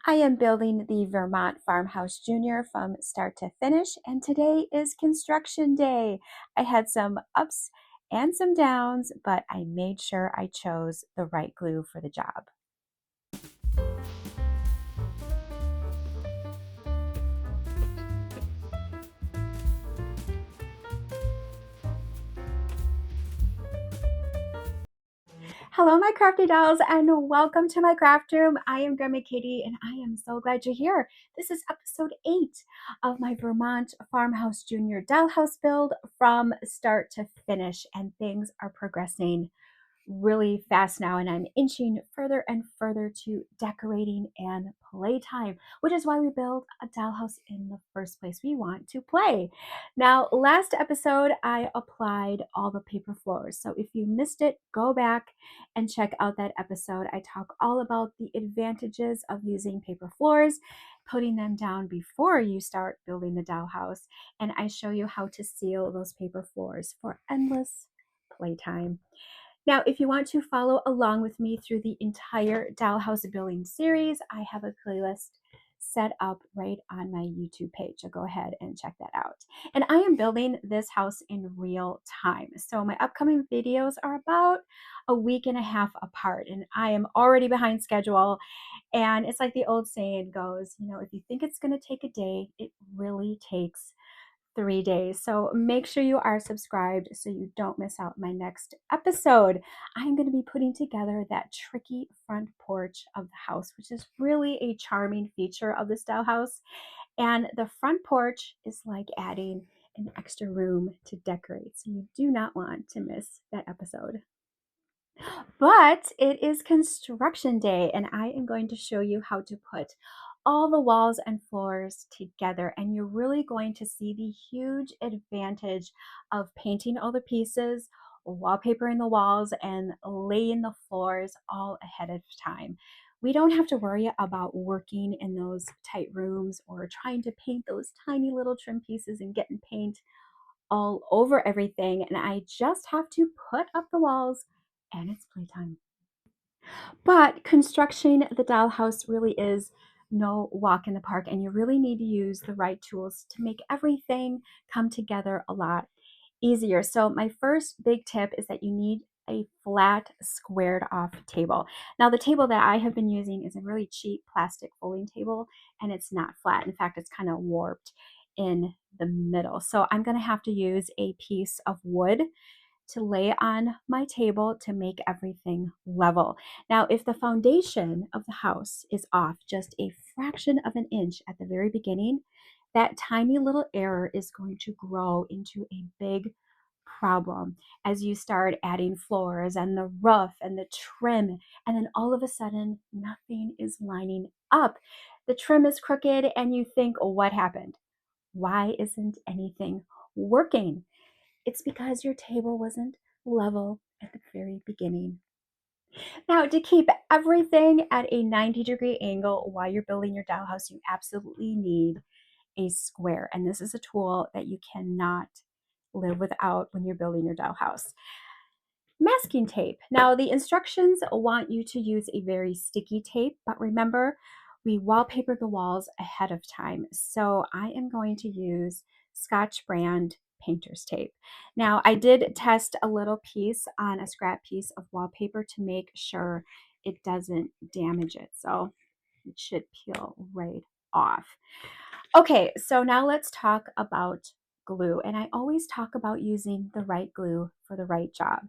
I am building the Vermont Farmhouse Junior from start to finish, and today is construction day. I had some ups and some downs, but I made sure I chose the right glue for the job. Hello, my crafty dolls, and welcome to my craft room. I am Grandma Katie, and I am so glad you're here. This is episode 8 of my Vermont Farmhouse Junior Dollhouse build from start to finish, and things are progressing really fast now, and I'm inching further and further to decorating and playtime, which is why we build a dollhouse in the first place. We want to play. Now, last episode, I applied all the paper floors. So if you missed it, go back and check out that episode. I talk all about the advantages of using paper floors, putting them down before you start building the dollhouse, and I show you how to seal those paper floors for endless playtime. Now, if you want to follow along with me through the entire dollhouse building series, I have a playlist set up right on my YouTube page. So go ahead and check that out. And I am building this house in real time. So my upcoming videos are about a week and a half apart, and I am already behind schedule. And it's like the old saying goes, if you think it's going to take a day, it really takes 3 days. So make sure you are subscribed so you don't miss out my next episode. I'm going to be putting together that tricky front porch of the house, which is really a charming feature of this style house. And the front porch is like adding an extra room to decorate. So you do not want to miss that episode. But it is construction day, and I am going to show you how to put all the walls and floors together, and you're really going to see the huge advantage of painting all the pieces, wallpapering the walls, and laying the floors all ahead of time. We don't have to worry about working in those tight rooms or trying to paint those tiny little trim pieces and getting paint all over everything, and I just have to put up the walls and it's playtime. But constructing the dollhouse really is no walk in the park, and you really need to use the right tools to make everything come together a lot easier. So my first big tip is that you need a flat, squared off table. Now, the table that I have been using is a really cheap plastic folding table, and it's not flat. In fact, it's kind of warped in the middle. So I'm going to have to use a piece of wood to lay on my table to make everything level. Now, if the foundation of the house is off just a fraction of an inch at the very beginning, that tiny little error is going to grow into a big problem as you start adding floors and the roof and the trim, and then all of a sudden nothing is lining up. The trim is crooked and you think, what happened? Why isn't anything working? It's because your table wasn't level at the very beginning. Now, to keep everything at a 90-degree angle while you're building your dollhouse, you absolutely need a square. And this is a tool that you cannot live without when you're building your dollhouse. Masking tape. Now, the instructions want you to use a very sticky tape, but remember, we wallpaper the walls ahead of time. So I am going to use Scotch brand painter's tape. Now, I did test a little piece on a scrap piece of wallpaper to make sure it doesn't damage it. So it should peel right off. Okay, so now let's talk about glue. And I always talk about using the right glue for the right job.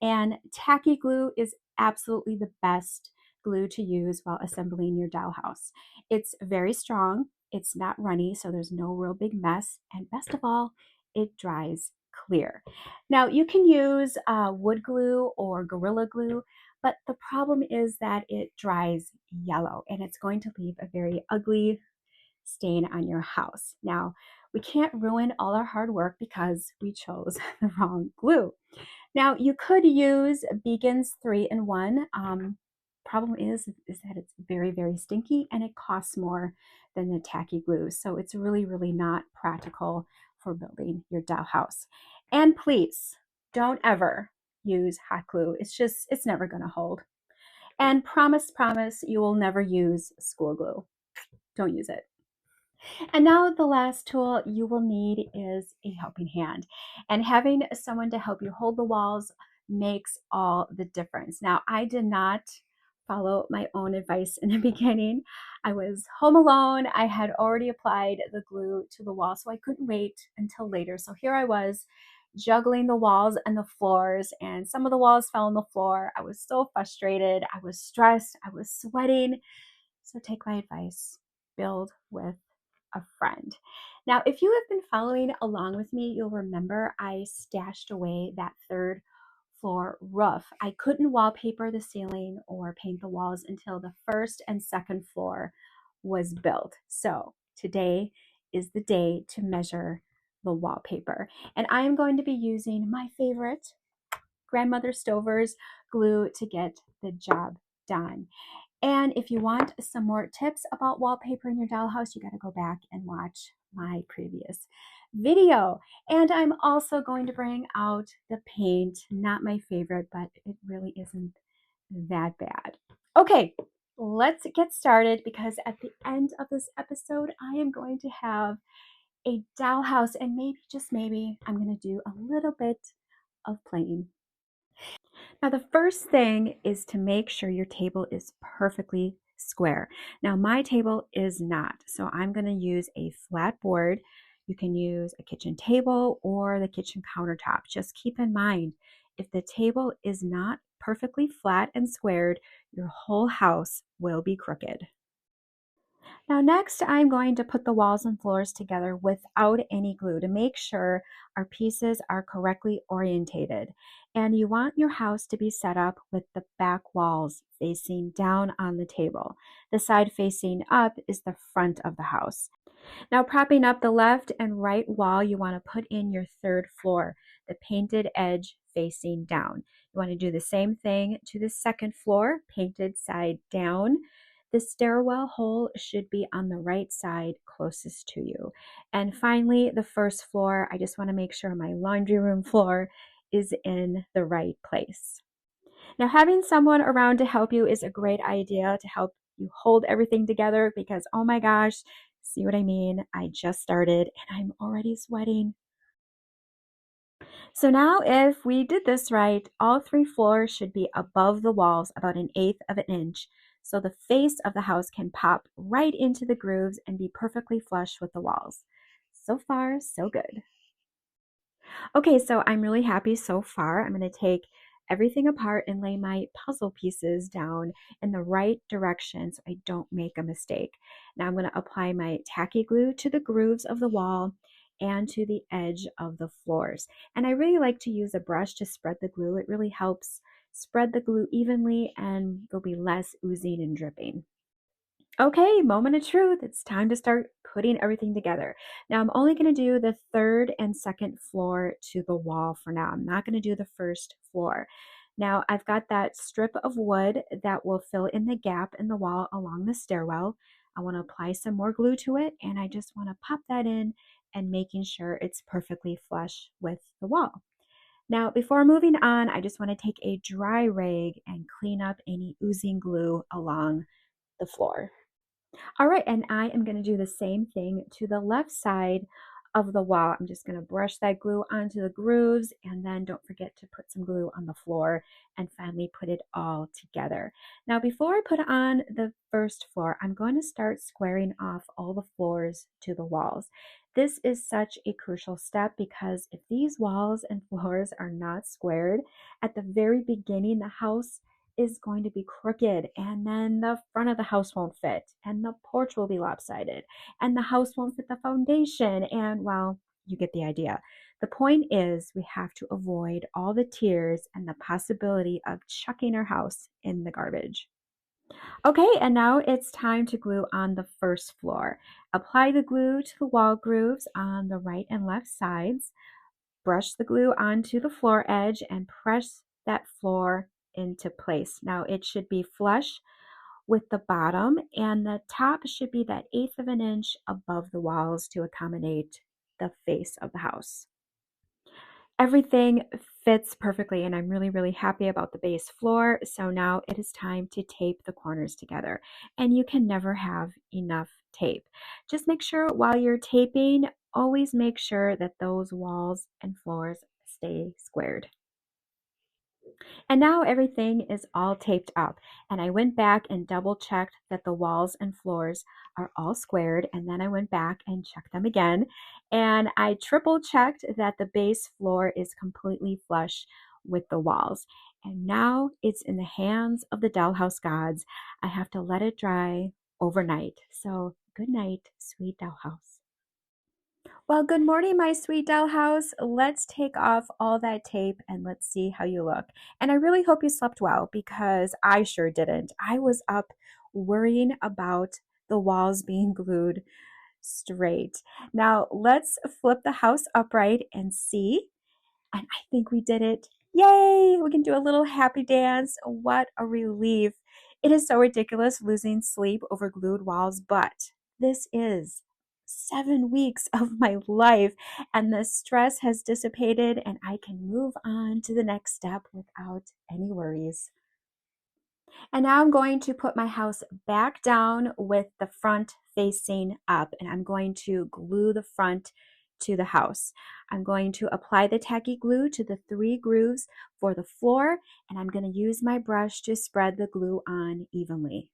And tacky glue is absolutely the best glue to use while assembling your dollhouse. It's very strong, it's not runny, so there's no real big mess. And best of all, it dries clear. Now, you can use wood glue or Gorilla Glue, but the problem is that it dries yellow and it's going to leave a very ugly stain on your house. Now, we can't ruin all our hard work because we chose the wrong glue. Now, you could use Beacon's 3-in-1. Problem is that it's very, very stinky and it costs more than the tacky glue. So it's really, really not practical for building your dollhouse. And please don't ever use hot glue. It's never going to hold. And promise, you will never use school glue. don't use it. And now the last tool you will need is a helping hand. And having someone to help you hold the walls makes all the difference. Now, I did not follow my own advice in the beginning. I was home alone. I had already applied the glue to the wall, so I couldn't wait until later. So here I was juggling the walls and the floors, and some of the walls fell on the floor. I was so frustrated. I was stressed. I was sweating. So take my advice, build with a friend. Now, if you have been following along with me, you'll remember I stashed away that third floor roof. I couldn't wallpaper the ceiling or paint the walls until the first and second floor was built. So today is the day to measure the wallpaper. And I am going to be using my favorite grandmother Stover's glue to get the job done. And if you want some more tips about wallpaper in your dollhouse, you got to go back and watch my previous video. And I'm also going to bring out the paint, not my favorite, but it really isn't that bad. Okay, let's get started because at the end of this episode, I am going to have a dollhouse and maybe, just maybe, I'm going to do a little bit of playing. Now, the first thing is to make sure your table is perfectly square. Now, my table is not, so I'm going to use a flat board. You can use a kitchen table or the kitchen countertop. Just keep in mind, if the table is not perfectly flat and squared, your whole house will be crooked. Now next, I'm going to put the walls and floors together without any glue to make sure our pieces are correctly orientated. And you want your house to be set up with the back walls facing down on the table. The side facing up is the front of the house. Now propping up the left and right wall, you want to put in your third floor, the painted edge facing down. You want to do the same thing to the second floor, painted side down. The stairwell hole should be on the right side closest to you. And finally, the first floor, I just want to make sure my laundry room floor is in the right place. Now, having someone around to help you is a great idea to help you hold everything together because, oh my gosh, see what I mean? I just started and I'm already sweating. So now if we did this right, all three floors should be above the walls about 1/8 of an inch. So the face of the house can pop right into the grooves and be perfectly flush with the walls. So far, so good. Okay, so I'm really happy so far. I'm going to take everything apart and lay my puzzle pieces down in the right direction so I don't make a mistake. Now I'm going to apply my tacky glue to the grooves of the wall and to the edge of the floors. And I really like to use a brush to spread the glue. It really helps spread the glue evenly and there'll be less oozing and dripping. Okay, moment of truth. It's time to start putting everything together. Now, I'm only going to do the third and second floor to the wall for now. I'm not going to do the first floor. Now, I've got that strip of wood that will fill in the gap in the wall along the stairwell. I want to apply some more glue to it, and I just want to pop that in and making sure it's perfectly flush with the wall. Now, before moving on, I just want to take a dry rag and clean up any oozing glue along the floor. All right, and I am going to do the same thing to the left side of the wall. I'm just going to brush that glue onto the grooves and then don't forget to put some glue on the floor and finally put it all together. Now, before I put on the first floor, I'm going to start squaring off all the floors to the walls. This is such a crucial step because if these walls and floors are not squared, at the very beginning, the house is going to be crooked and then the front of the house won't fit and the porch will be lopsided and the house won't fit the foundation and, well, you get the idea. The point is we have to avoid all the tears and the possibility of chucking our house in the garbage. Okay, and now it's time to glue on the first floor. Apply the glue to the wall grooves on the right and left sides. Brush the glue onto the floor edge and press that floor into place. Now it should be flush with the bottom and the top should be that 1/8 of an inch above the walls to accommodate the face of the house. Everything fits perfectly, and I'm really, really happy about the base floor. So now it is time to tape the corners together. And you can never have enough tape. Just make sure while you're taping, always make sure that those walls and floors stay squared. And now everything is all taped up. And I went back and double checked that the walls and floors are all squared. And then I went back and checked them again. And I triple checked that the base floor is completely flush with the walls. And now it's in the hands of the dollhouse gods. I have to let it dry overnight. So good night, sweet dollhouse. Well, good morning, my sweet dollhouse. Let's take off all that tape and let's see how you look. And I really hope you slept well because I sure didn't. I was up worrying about the walls being glued straight. Now, let's flip the house upright and see. And I think we did it. Yay! We can do a little happy dance. What a relief. It is so ridiculous losing sleep over glued walls, but this is 7 weeks of my life, and the stress has dissipated, and I can move on to the next step without any worries. And now I'm going to put my house back down with the front facing up, and I'm going to glue the front to the house. I'm going to apply the tacky glue to the 3 grooves for the floor, and I'm going to use my brush to spread the glue on evenly.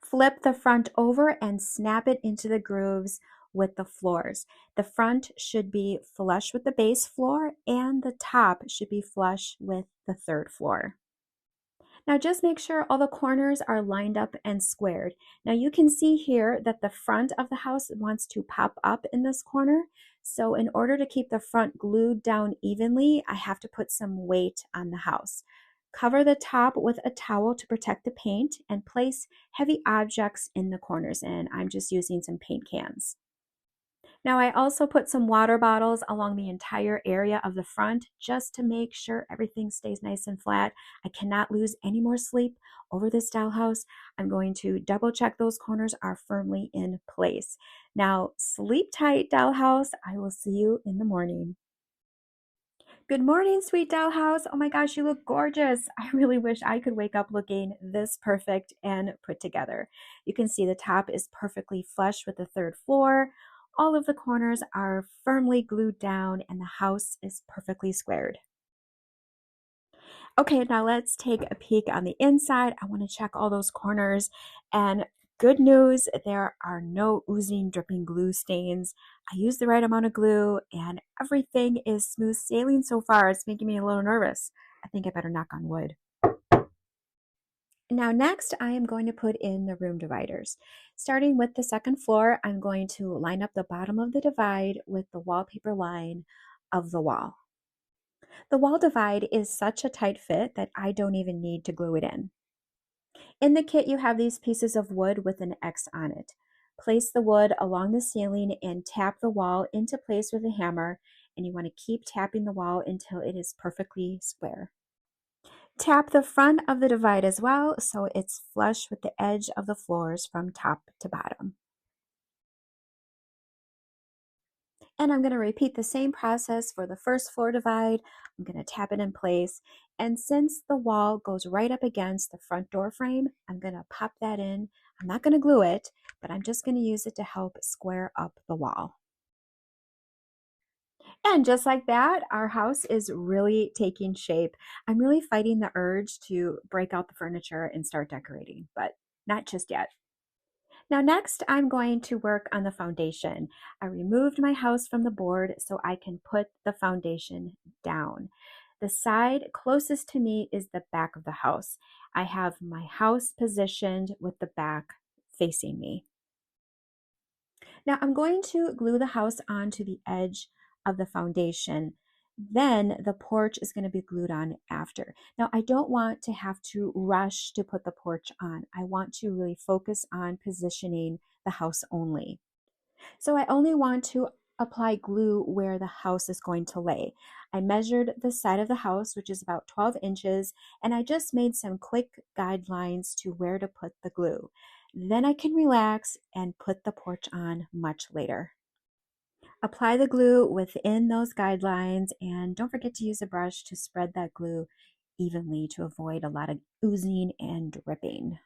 Flip the front over and snap it into the grooves with the floors. The front should be flush with the base floor, and the top should be flush with the 3rd floor. Now just make sure all the corners are lined up and squared. Now you can see here that the front of the house wants to pop up in this corner. So in order to keep the front glued down evenly, I have to put some weight on the house. Cover the top with a towel to protect the paint and place heavy objects in the corners. And I'm just using some paint cans. Now I also put some water bottles along the entire area of the front just to make sure everything stays nice and flat. I cannot lose any more sleep over this dollhouse. I'm going to double check those corners are firmly in place. Now sleep tight, dollhouse. I will see you in the morning. Good morning, sweet dollhouse. Oh my gosh, you look gorgeous. I really wish I could wake up looking this perfect and put together. You can see the top is perfectly flush with the 3rd floor. All of the corners are firmly glued down and the house is perfectly squared. Okay, now let's take a peek on the inside. I want to check all those corners, and good news, there are no oozing, dripping glue stains. I used the right amount of glue and everything is smooth sailing so far. It's making me a little nervous. I think I better knock on wood. Now next, I am going to put in the room dividers. Starting with the 2nd floor, I'm going to line up the bottom of the divide with the wallpaper line of the wall. The wall divide is such a tight fit that I don't even need to glue it in. In the kit, you have these pieces of wood with an X on it. Place the wood along the ceiling and tap the wall into place with a hammer, and you want to keep tapping the wall until it is perfectly square. Tap the front of the divide as well so it's flush with the edge of the floors from top to bottom. And I'm going to repeat the same process for the 1st floor divide. I'm going to tap it in place. And since the wall goes right up against the front door frame, I'm going to pop that in. I'm not going to glue it, but I'm just going to use it to help square up the wall. And just like that, our house is really taking shape. I'm really fighting the urge to break out the furniture and start decorating, but not just yet. Now next, I'm going to work on the foundation. I removed my house from the board so I can put the foundation down. The side closest to me is the back of the house. I have my house positioned with the back facing me. Now I'm going to glue the house onto the edge of the foundation. Then the porch is going to be glued on after. Now I don't want to have to rush to put the porch on. I want to really focus on positioning the house only. So I only want to apply glue where the house is going to lay. I measured the side of the house, which is about 12 inches, and I just made some quick guidelines to where to put the glue. Then I can relax and put the porch on much later. Apply the glue within those guidelines, and don't forget to use a brush to spread that glue evenly to avoid a lot of oozing and dripping.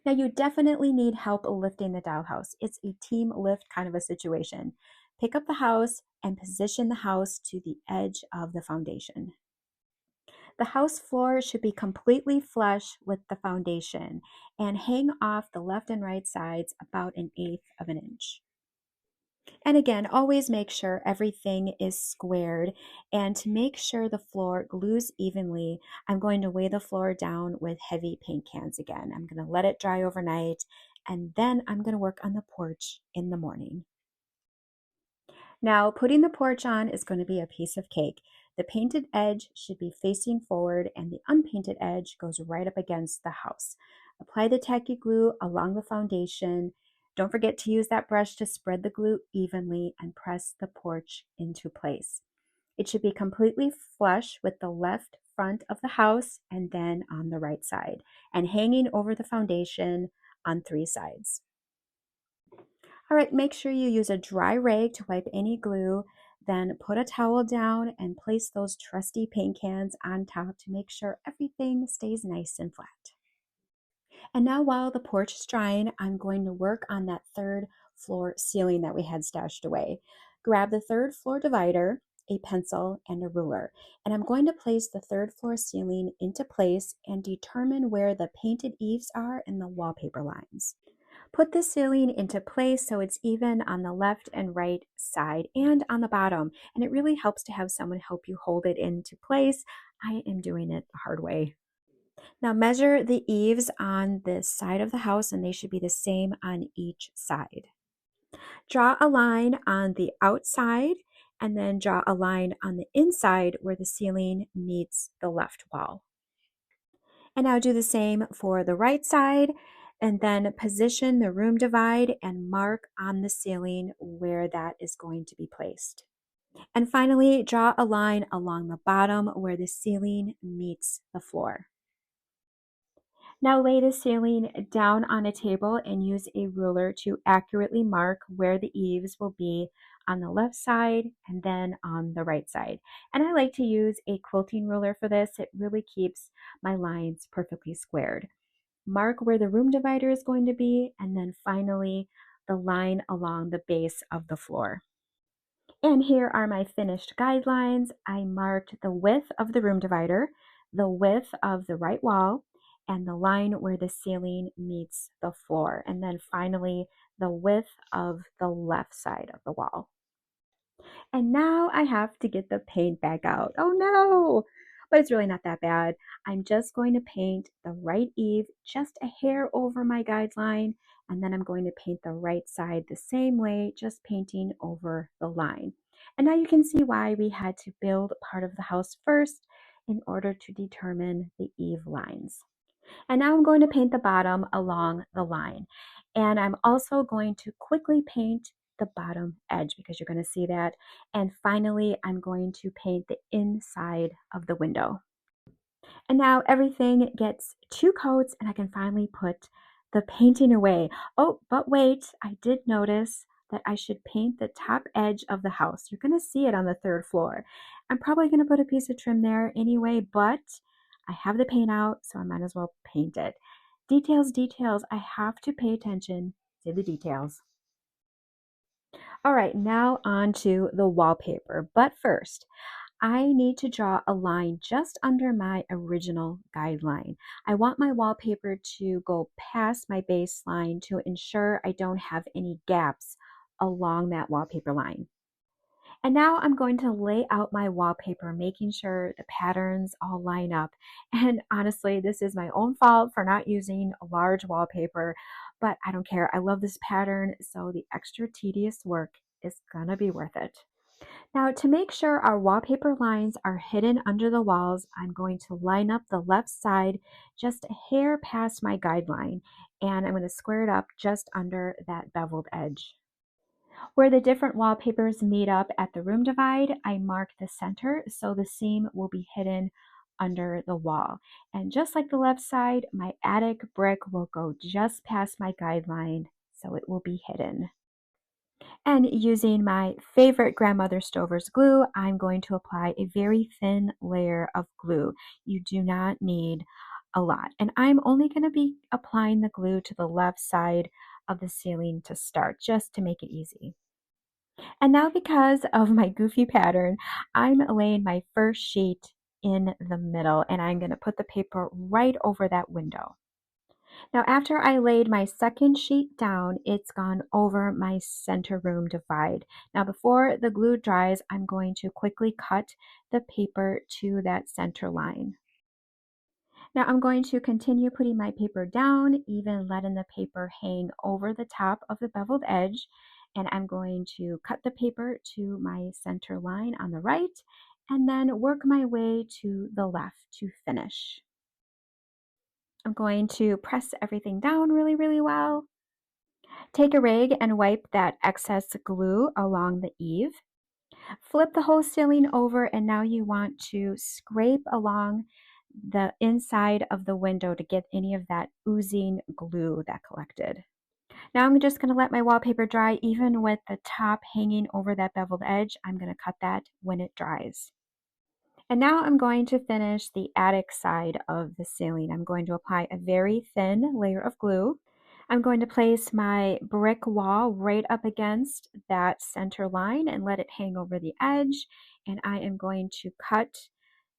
Now, you definitely need help lifting the dollhouse. It's a team lift kind of a situation. Pick up the house and position the house to the edge of the foundation. The house floor should be completely flush with the foundation and hang off the left and right sides about 1/8 of an inch. And again, always make sure everything is squared. And to make sure the floor glues evenly, I'm going to weigh the floor down with heavy paint cans again. I'm going to let it dry overnight, and then I'm going to work on the porch in the morning. Now, putting the porch on is going to be a piece of cake. The painted edge should be facing forward, and the unpainted edge goes right up against the house. Apply the tacky glue along the foundation. Don't forget to use that brush to spread the glue evenly and press the porch into place. It should be completely flush with the left front of the house and then on the right side, and hanging over the foundation on 3 sides. All right, make sure you use a dry rag to wipe any glue. Then put a towel down and place those trusty paint cans on top to make sure everything stays nice and flat. And now while the porch is drying, I'm going to work on that 3rd floor ceiling that we had stashed away. Grab the 3rd floor divider, a pencil, and a ruler. And I'm going to place the 3rd floor ceiling into place and determine where the painted eaves are and the wallpaper lines. Put the ceiling into place so it's even on the left and right side and on the bottom. And it really helps to have someone help you hold it into place. I am doing it the hard way. Now measure the eaves on this side of the house, and they should be the same on each side. Draw a line on the outside and then draw a line on the inside where the ceiling meets the left wall. And now do the same for the right side, and then position the room divide and mark on the ceiling where that is going to be placed. And finally, draw a line along the bottom where the ceiling meets the floor. Now lay the ceiling down on a table and use a ruler to accurately mark where the eaves will be on the left side and then on the right side. And I like to use a quilting ruler for this. It really keeps my lines perfectly squared. Mark where the room divider is going to be, and then finally the line along the base of the floor. And here are my finished guidelines. I marked the width of the room divider, the width of the right wall, and the line where the ceiling meets the floor. And then finally, the width of the left side of the wall. And now I have to get the paint back out. Oh no! But it's really not that bad. I'm just going to paint the right eave just a hair over my guideline, and then I'm going to paint the right side the same way, just painting over the line. And now you can see why we had to build part of the house first in order to determine the eave lines. And now I'm going to paint the bottom along the line. And I'm also going to quickly paint the bottom edge because you're going to see that. And finally, I'm going to paint the inside of the window. And now everything gets 2 coats and I can finally put the painting away. Oh, but wait, I did notice that I should paint the top edge of the house. You're going to see it on the 3rd floor. I'm probably going to put a piece of trim there anyway, but I have the paint out, so I might as well paint it. Details, details. I have to pay attention to the details. All right, now on to the wallpaper. But first, I need to draw a line just under my original guideline. I want my wallpaper to go past my baseline to ensure I don't have any gaps along that wallpaper line. And now I'm going to lay out my wallpaper, making sure the patterns all line up. And honestly, this is my own fault for not using a large wallpaper, but I don't care. I love this pattern, so the extra tedious work is gonna be worth it. Now, to make sure our wallpaper lines are hidden under the walls, I'm going to line up the left side just a hair past my guideline, and I'm going to square it up just under that beveled edge. Where the different wallpapers meet up at the room divide, I mark the center so the seam will be hidden under the wall. And just like the left side, my attic brick will go just past my guideline, so it will be hidden. And using my favorite grandmother Stover's glue, I'm going to apply a very thin layer of glue. You do not need a lot. And I'm only going to be applying the glue to the left side of the ceiling to start, just to make it easy. And now, because of my goofy pattern, I'm laying my first sheet in the middle, and I'm going to put the paper right over that window. Now, after I laid my second sheet down, it's gone over my center room divide. Now, before the glue dries, I'm going to quickly cut the paper to that center line. Now, I'm going to continue putting my paper down, even letting the paper hang over the top of the beveled edge. And I'm going to cut the paper to my center line on the right, and then work my way to the left to finish. I'm going to press everything down really, really well. Take a rag and wipe that excess glue along the eave. Flip the whole ceiling over, and now you want to scrape along the inside of the window to get any of that oozing glue that collected. Now I'm just going to let my wallpaper dry. Even with the top hanging over that beveled edge, I'm going to cut that when it dries. And now I'm going to finish the attic side of the ceiling. I'm going to apply a very thin layer of glue. I'm going to place my brick wall right up against that center line and let it hang over the edge. And I am going to cut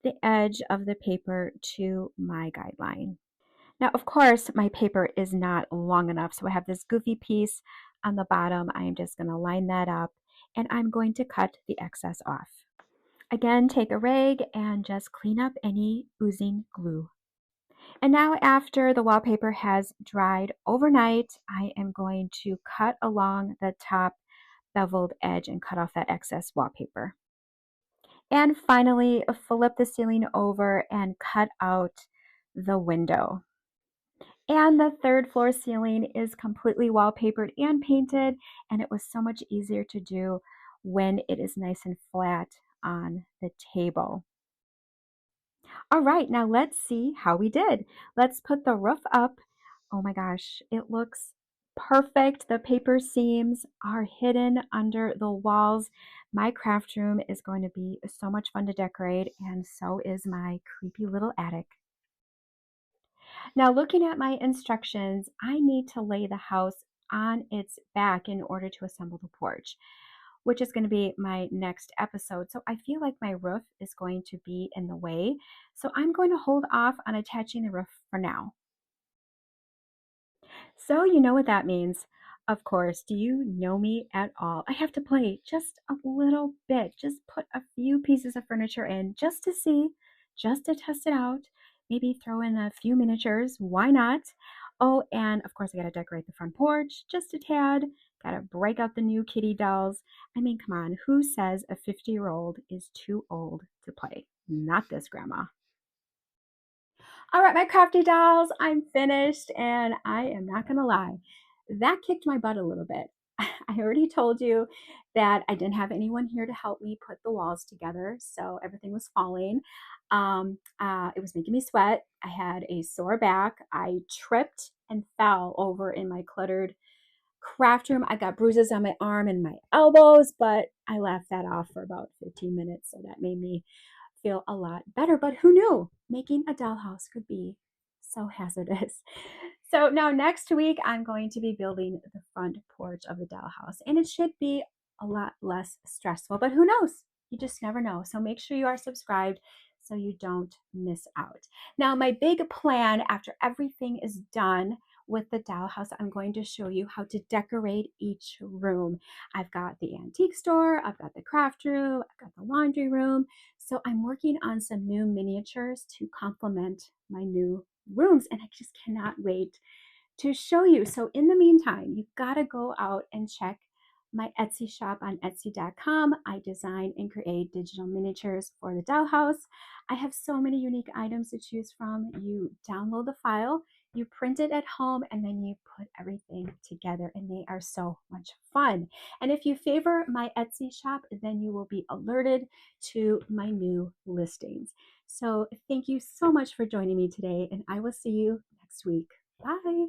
the edge of the paper to my guideline. Now, of course, my paper is not long enough, so I have this goofy piece on the bottom. I am just going to line that up, and I'm going to cut the excess off. Again, take a rag and just clean up any oozing glue. And now, after the wallpaper has dried overnight, I am going to cut along the top beveled edge and cut off that excess wallpaper. And finally, flip the ceiling over and cut out the window. And the third floor ceiling is completely wallpapered and painted, and it was so much easier to do when it is nice and flat on the table. All right, now let's see how we did. Let's put the roof up. Oh my gosh, it looks perfect. The paper seams are hidden under the walls. My craft room is going to be so much fun to decorate, and so is my creepy little attic. Now, looking at my instructions, I need to lay the house on its back in order to assemble the porch, which is going to be my next episode. So I feel like my roof is going to be in the way. So I'm going to hold off on attaching the roof for now. So you know what that means. Of course, do you know me at all? I have to play just a little bit, just put a few pieces of furniture in just to see, just to test it out. Maybe throw in a few miniatures. Why not? Oh, and of course, I got to decorate the front porch just a tad. Got to break out the new kitty dolls. I mean, come on, who says a 50-year-old is too old to play? Not this grandma. All right, my crafty dolls, I'm finished, and I am not going to lie. That kicked my butt a little bit. I already told you that I didn't have anyone here to help me put the walls together, so everything was falling. It was making me sweat. I had a sore back. I tripped and fell over in my cluttered craft room. I got bruises on my arm and my elbows, but I laughed that off for about 15 minutes, so that made me feel a lot better. But who knew making a dollhouse could be so hazardous? So now next week, I'm going to be building the front porch of the dollhouse, and it should be a lot less stressful, but who knows? You just never know. So make sure you are subscribed so you don't miss out. Now, my big plan after everything is done with the dollhouse, I'm going to show you how to decorate each room. I've got the antique store, I've got the craft room, I've got the laundry room. So I'm working on some new miniatures to complement my new rooms, and I just cannot wait to show you. So in the meantime, you've got to go out and check my Etsy shop on Etsy.com. I design and create digital miniatures for the dollhouse. I have so many unique items to choose from. You download the file, you print it at home, and then you put everything together, and they are so much fun. And if you favor my Etsy shop, then you will be alerted to my new listings. So thank you so much for joining me today, and I will see you next week. Bye.